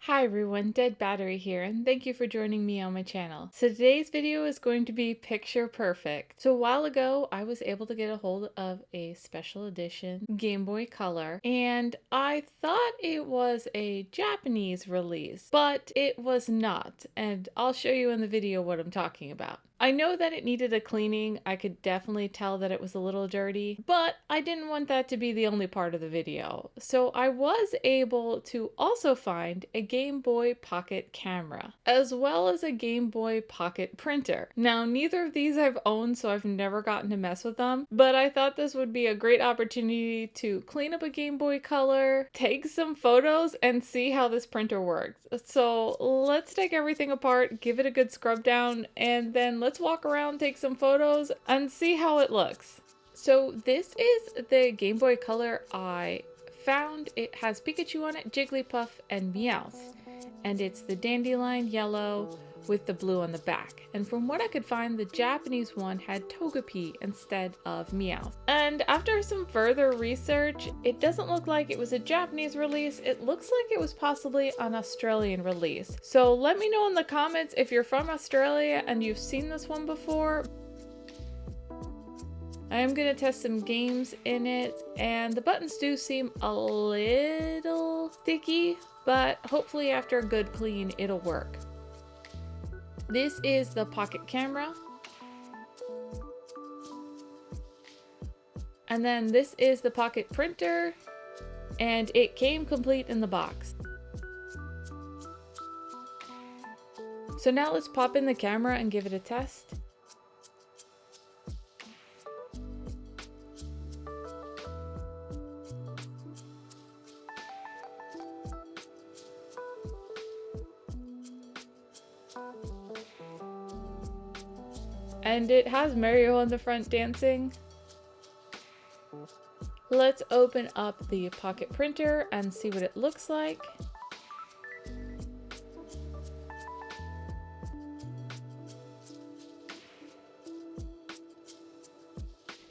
Hi everyone, Dead Battery here, and thank you for joining me on my channel. So today's video is going to be picture perfect. So a while ago, I was able to get a hold of a special edition Game Boy Color, and I thought it was a Japanese release, but it was not, and I'll show you in the video what I'm talking about. I know that it needed a cleaning. I could definitely tell that it was a little dirty, but I didn't want that to be the only part of the video. So I was able to also find a Game Boy Pocket camera, as well as a Game Boy Pocket printer. Now, neither of these I've owned, so I've never gotten to mess with them, but I thought this would be a great opportunity to clean up a Game Boy Color, take some photos, and see how this printer works. So let's take everything apart, give it a good scrub down, and then let's walk around, take some photos, and see how it looks. So this is the Game Boy Color I found. It has Pikachu on it, Jigglypuff, and Meowth. And it's the dandelion yellow with the blue on the back. And from what I could find, the Japanese one had Togepi instead of Meowth. And after some further research, it doesn't look like it was a Japanese release. It looks like it was possibly an Australian release. So let me know in the comments if you're from Australia and you've seen this one before. I am going to test some games in it, and the buttons do seem a little sticky, but hopefully after a good clean it'll work. This is the pocket camera. And then this is the pocket printer, and it came complete in the box. So now let's pop in the camera and give it a test. And it has Mario on the front dancing. Let's open up the pocket printer and see what it looks like.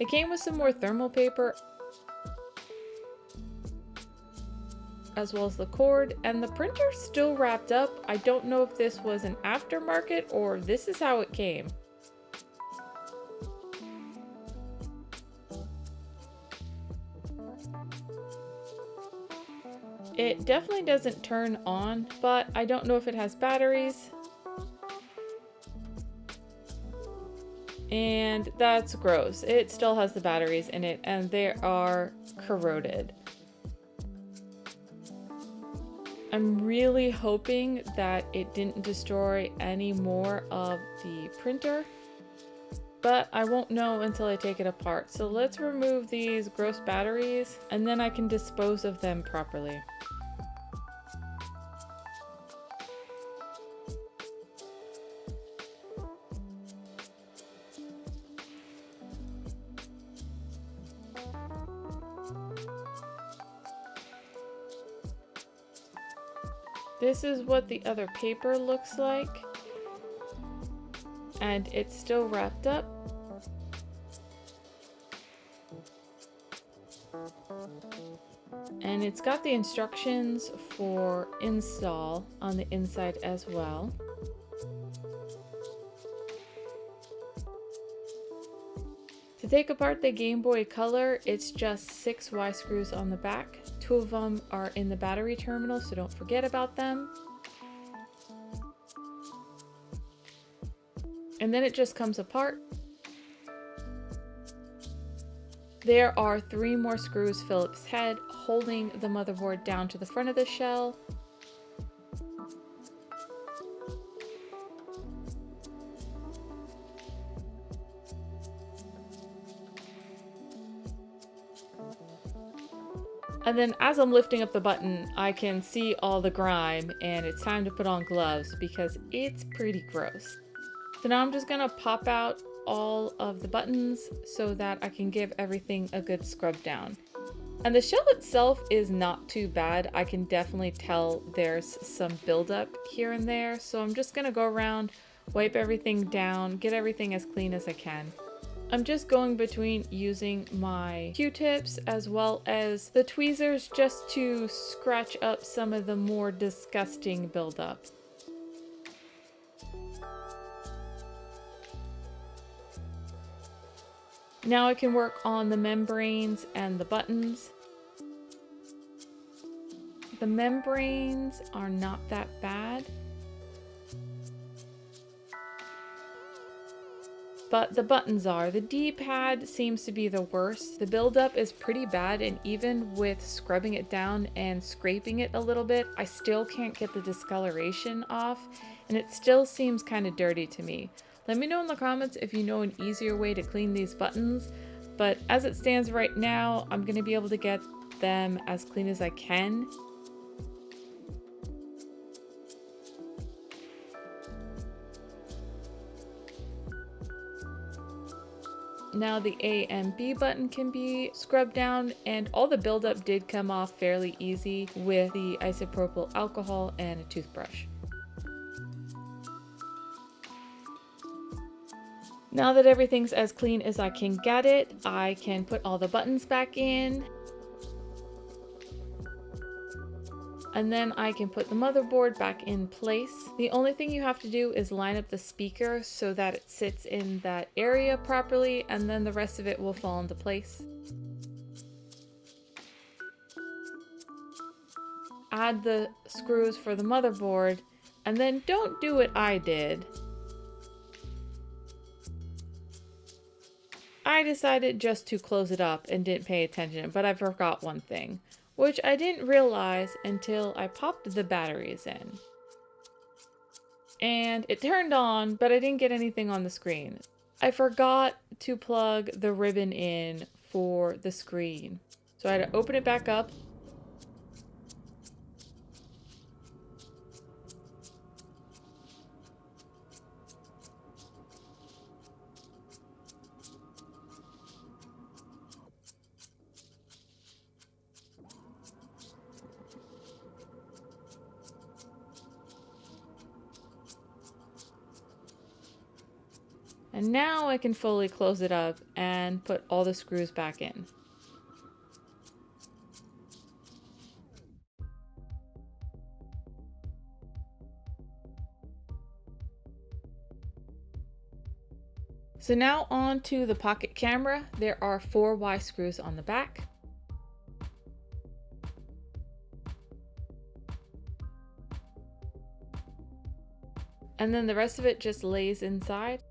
It came with some more thermal paper, as well as the cord, and the printer's still wrapped up. I don't know if this was an aftermarket or this is how it came. It definitely doesn't turn on, but I don't know if it has batteries. And that's gross. It still has the batteries in it, and they are corroded. I'm really hoping that it didn't destroy any more of the printer, but I won't know until I take it apart. So let's remove these gross batteries, and then I can dispose of them properly. This is what the other paper looks like, and it's still wrapped up. And it's got the instructions for install on the inside as well. To take apart the Game Boy Color, it's just 6 Y screws on the back. 2 of them are in the battery terminal, so don't forget about them. And then it just comes apart. There are 3 more screws Phillips head holding the motherboard down to the front of the shell. And then as I'm lifting up the button, I can see all the grime, and it's time to put on gloves because it's pretty gross. So now I'm just gonna pop out all of the buttons so that I can give everything a good scrub down. And the shell itself is not too bad. I can definitely tell there's some buildup here and there. So I'm just gonna go around, wipe everything down, get everything as clean as I can. I'm just going between using my Q-tips as well as the tweezers just to scratch up some of the more disgusting buildup. Now I can work on the membranes and the buttons. The membranes are not that bad, but the buttons are. The D-pad seems to be the worst. The buildup is pretty bad, and even with scrubbing it down and scraping it a little bit, I still can't get the discoloration off, and it still seems kind of dirty to me. Let me know in the comments if you know an easier way to clean these buttons, but as it stands right now, I'm going to be able to get them as clean as I can. Now the A and B button can be scrubbed down, and all the buildup did come off fairly easy with the isopropyl alcohol and a toothbrush. Now that everything's as clean as I can get it, I can put all the buttons back in. And then I can put the motherboard back in place. The only thing you have to do is line up the speaker so that it sits in that area properly, and then the rest of it will fall into place. Add the screws for the motherboard, and then don't do what I did. I decided just to close it up and didn't pay attention, but I forgot one thing, which I didn't realize until I popped the batteries in. And it turned on, but I didn't get anything on the screen. I forgot to plug the ribbon in for the screen. So I had to open it back up. And now I can fully close it up and put all the screws back in. So now on to the pocket camera. There are 4 Y screws on the back. And then the rest of it just lays inside.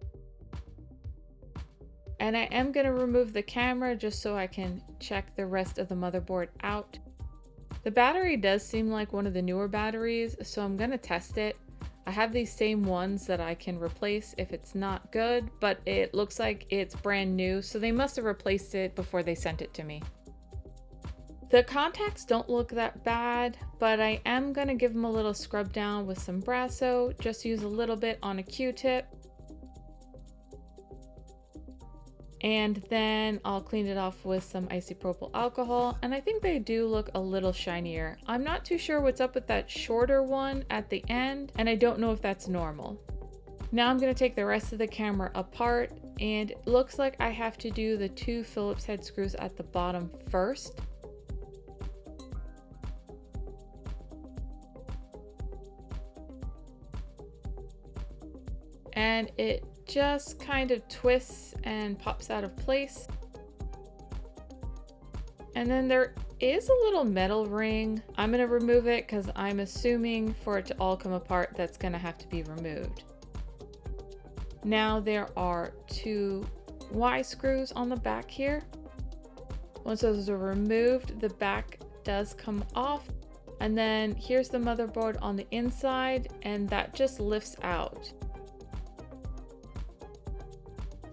And I am going to remove the camera just so I can check the rest of the motherboard out. The battery does seem like one of the newer batteries, so I'm going to test it. I have these same ones that I can replace if it's not good, but it looks like it's brand new, so they must have replaced it before they sent it to me. The contacts don't look that bad, but I am going to give them a little scrub down with some Brasso. Just use a little bit on a Q-tip. And then I'll clean it off with some isopropyl alcohol, and I think they do look a little shinier. I'm not too sure what's up with that shorter one at the end, and I don't know if that's normal. Now I'm going to take the rest of the camera apart, and it looks like I have to do the 2 Phillips head screws at the bottom first. And it just kind of twists and pops out of place. And then there is a little metal ring. I'm going to remove it because I'm assuming for it to all come apart, that's going to have to be removed. Now there are 2 Y screws on the back here. Once those are removed, the back does come off. And then here's the motherboard on the inside, and that just lifts out.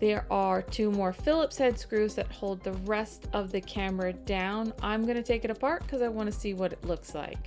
There are 2 more Phillips head screws that hold the rest of the camera down. I'm going to take it apart because I want to see what it looks like.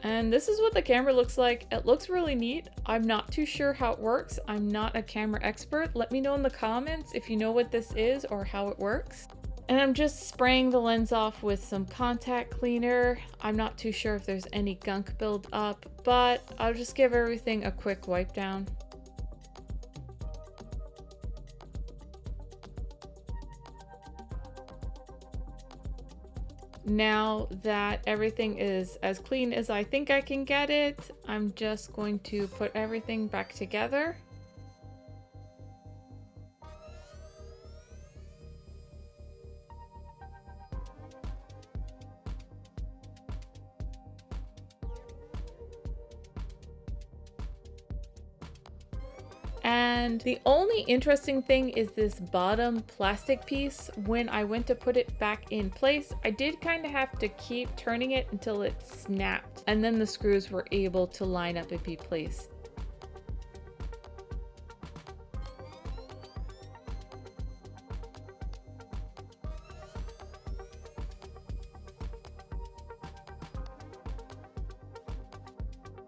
And this is what the camera looks like. It looks really neat. I'm not too sure how it works. I'm not a camera expert. Let me know in the comments if you know what this is or how it works. And I'm just spraying the lens off with some contact cleaner. I'm not too sure if there's any gunk build up, but I'll just give everything a quick wipe down. Now that everything is as clean as I think I can get it, I'm just going to put everything back together. And the only interesting thing is this bottom plastic piece. When I went to put it back in place, I did kind of have to keep turning it until it snapped, and then the screws were able to line up and be placed.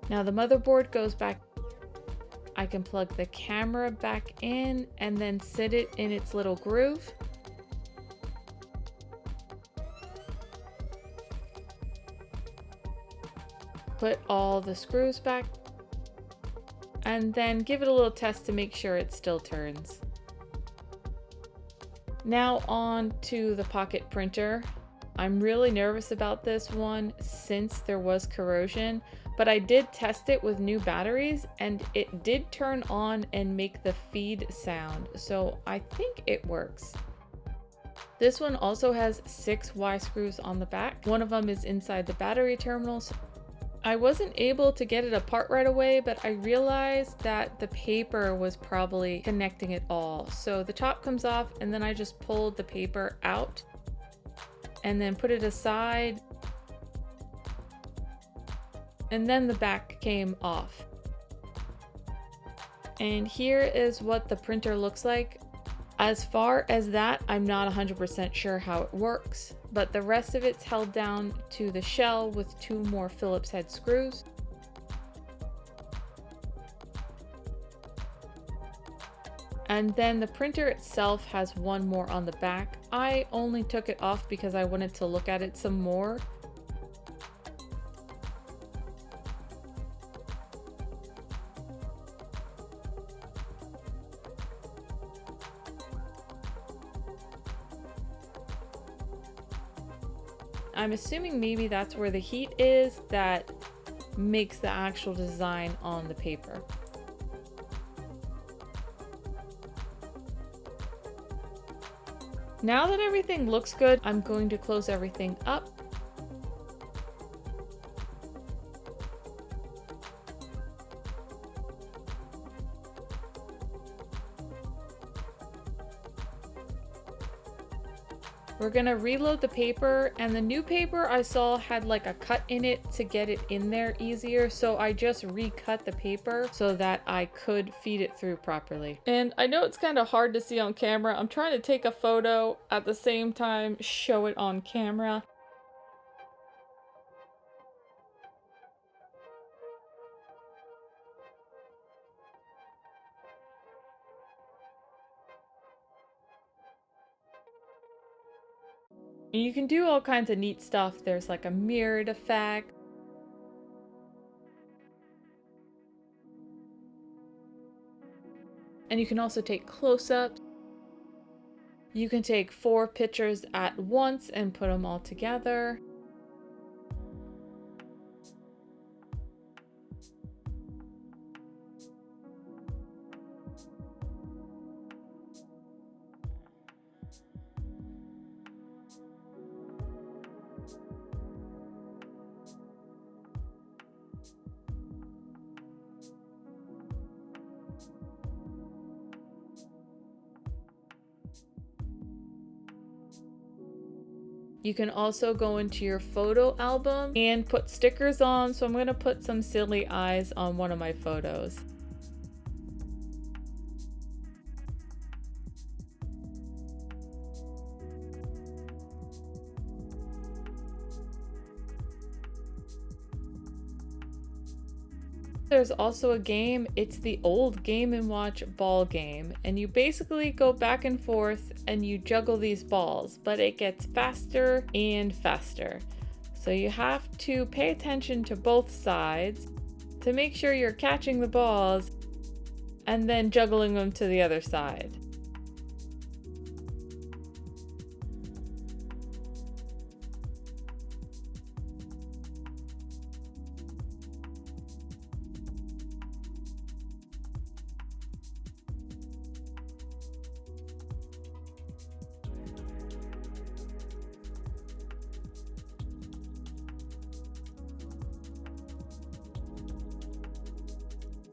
Now the motherboard goes back. I can plug the camera back in and then sit it in its little groove. Put all the screws back and then give it a little test to make sure it still turns. Now on to the pocket printer. I'm really nervous about this one since there was corrosion, but I did test it with new batteries and it did turn on and make the feed sound, so I think it works. This one also has 6 Y screws on the back. One of them is inside the battery terminals. I wasn't able to get it apart right away, but I realized that the paper was probably connecting it all. So the top comes off and then I just pulled the paper out and then put it aside, and then the back came off. And here is what the printer looks like. As far as that, I'm not 100% sure how it works, but the rest of it's held down to the shell with 2 more Phillips head screws. And then the printer itself has 1 more on the back. I only took it off because I wanted to look at it some more. I'm assuming maybe that's where the heat is that makes the actual design on the paper. Now that everything looks good, I'm going to close everything up. We're gonna reload the paper, and the new paper I saw had like a cut in it to get it in there easier, so I just recut the paper so that I could feed it through properly. And I know it's kind of hard to see on camera. I'm trying to take a photo at the same time show it on camera. And you can do all kinds of neat stuff. There's like a mirrored effect. And you can also take close-ups. You can take 4 pictures at once and put them all together. You can also go into your photo album and put stickers on. So I'm going to put some silly eyes on one of my photos. There's also a game, it's the old Game & Watch ball game, and you basically go back and forth and you juggle these balls, but it gets faster and faster. So you have to pay attention to both sides to make sure you're catching the balls and then juggling them to the other side.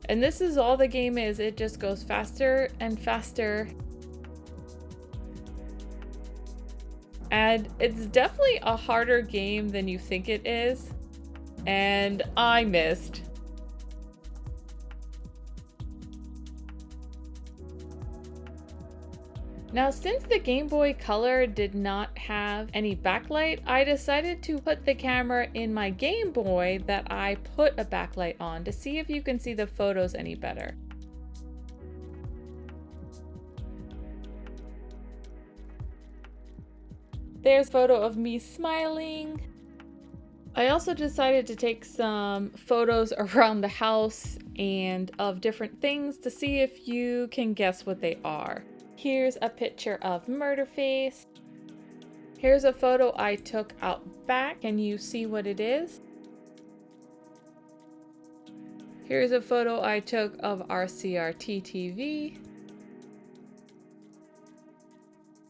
And this is all the game is, it just goes faster and faster. And it's definitely a harder game than you think it is. And I missed. Now, since the Game Boy Color did not have any backlight, I decided to put the camera in my Game Boy that I put a backlight on to see if you can see the photos any better. There's a photo of me smiling. I also decided to take some photos around the house and of different things to see if you can guess what they are. Here's a picture of Murderface. Here's a photo I took out back. Can you see what it is? Here's a photo I took of our CRT TV.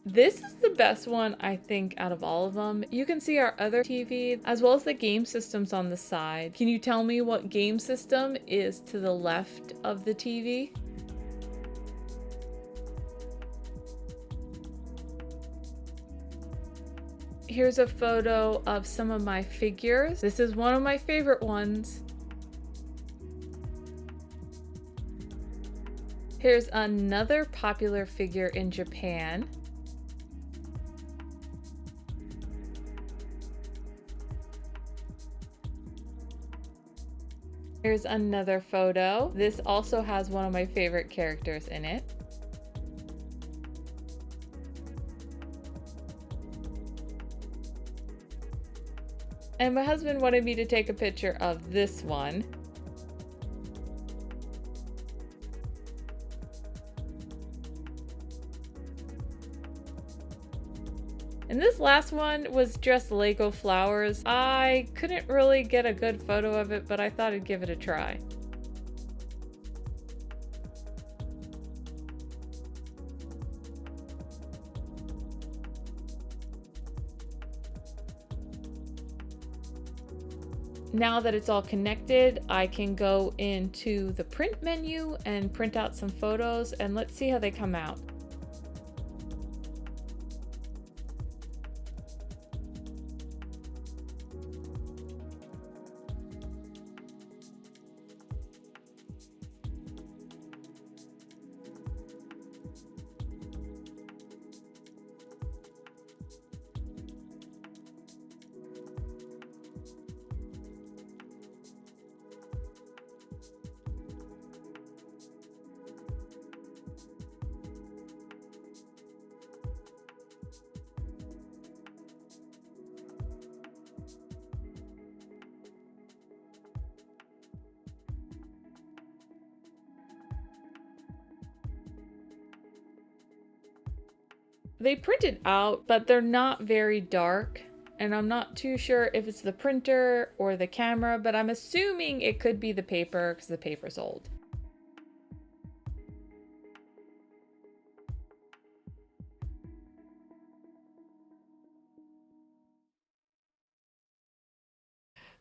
This is the best one, I think, out of all of them. You can see our other TV as well as the game systems on the side. Can you tell me what game system is to the left of the TV? Here's a photo of some of my figures. This is one of my favorite ones. Here's another popular figure in Japan. Here's another photo. This also has one of my favorite characters in it. And my husband wanted me to take a picture of this one. And this last one was just Lego flowers. I couldn't really get a good photo of it, but I thought I'd give it a try. Now that it's all connected, I can go into the print menu and print out some photos, and let's see how they come out. They printed out, but they're not very dark, and I'm not too sure if it's the printer or the camera, but I'm assuming it could be the paper because the paper's old.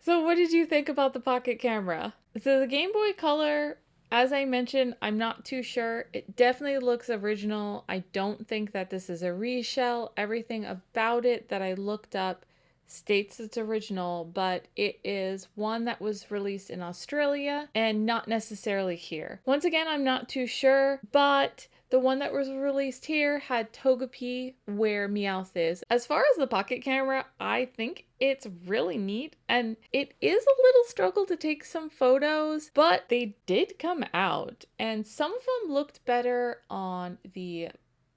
So what did you think about the pocket camera? So the Game Boy Color, as I mentioned, I'm not too sure. It definitely looks original. I don't think that this is a reshell. Everything about it that I looked up states it's original, but it is one that was released in Australia and not necessarily here. Once again, I'm not too sure, but The one that was released here had Togepi where Meowth is. As far as the pocket camera, I think it's really neat, and it is a little struggle to take some photos, but they did come out, and some of them looked better on the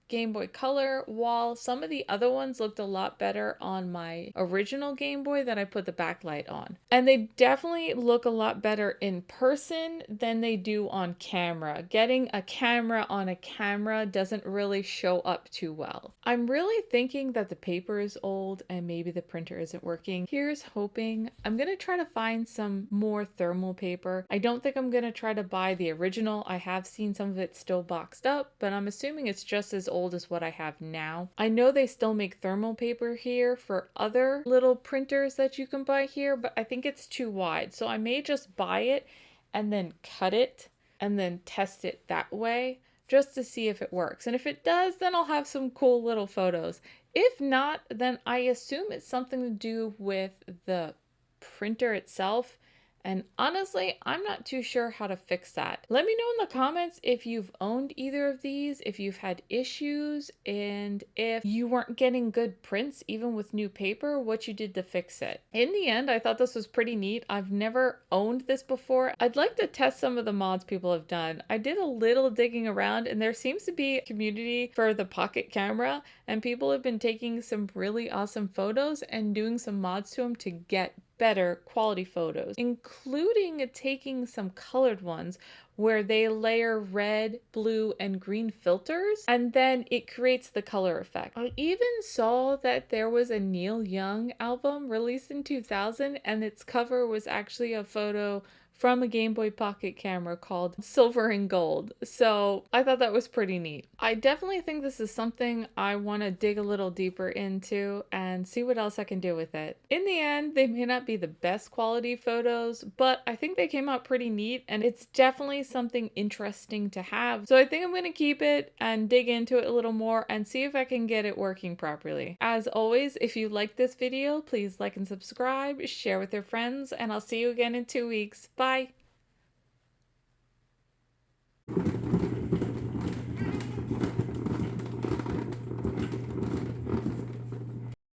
Game Boy Color, while some of the other ones looked a lot better on my original Game Boy that I put the backlight on. And they definitely look a lot better in person than they do on camera. Getting a camera on a camera doesn't really show up too well. I'm really thinking that the paper is old and maybe the printer isn't working. Here's hoping. I'm gonna try to find some more thermal paper. I don't think I'm gonna try to buy the original. I have seen some of it still boxed up, but I'm assuming it's just as old as what I have now. I know they still make thermal paper here for other little printers that you can buy here, but I think it's too wide. So I may just buy it and then cut it and then test it that way just to see if it works. And if it does, then I'll have some cool little photos. If not, then I assume it's something to do with the printer itself. And honestly, I'm not too sure how to fix that. Let me know in the comments if you've owned either of these, if you've had issues, and if you weren't getting good prints even with new paper, what you did to fix it. In the end, I thought this was pretty neat. I've never owned this before. I'd like to test some of the mods people have done. I did a little digging around, and there seems to be a community for the pocket camera, and people have been taking some really awesome photos and doing some mods to them to get better quality photos, including taking some colored ones where they layer red, blue, and green filters, and then it creates the color effect. I even saw that there was a Neil Young album released in 2000, and its cover was actually a photo from a Game Boy Pocket camera called Silver and Gold. So I thought that was pretty neat. I definitely think this is something I want to dig a little deeper into and see what else I can do with it. In the end, they may not be the best quality photos, but I think they came out pretty neat, and it's definitely something interesting to have. So I think I'm going to keep it and dig into it a little more and see if I can get it working properly. As always, if you like this video, please like and subscribe, share with your friends, and I'll see you again in 2 weeks. Bye!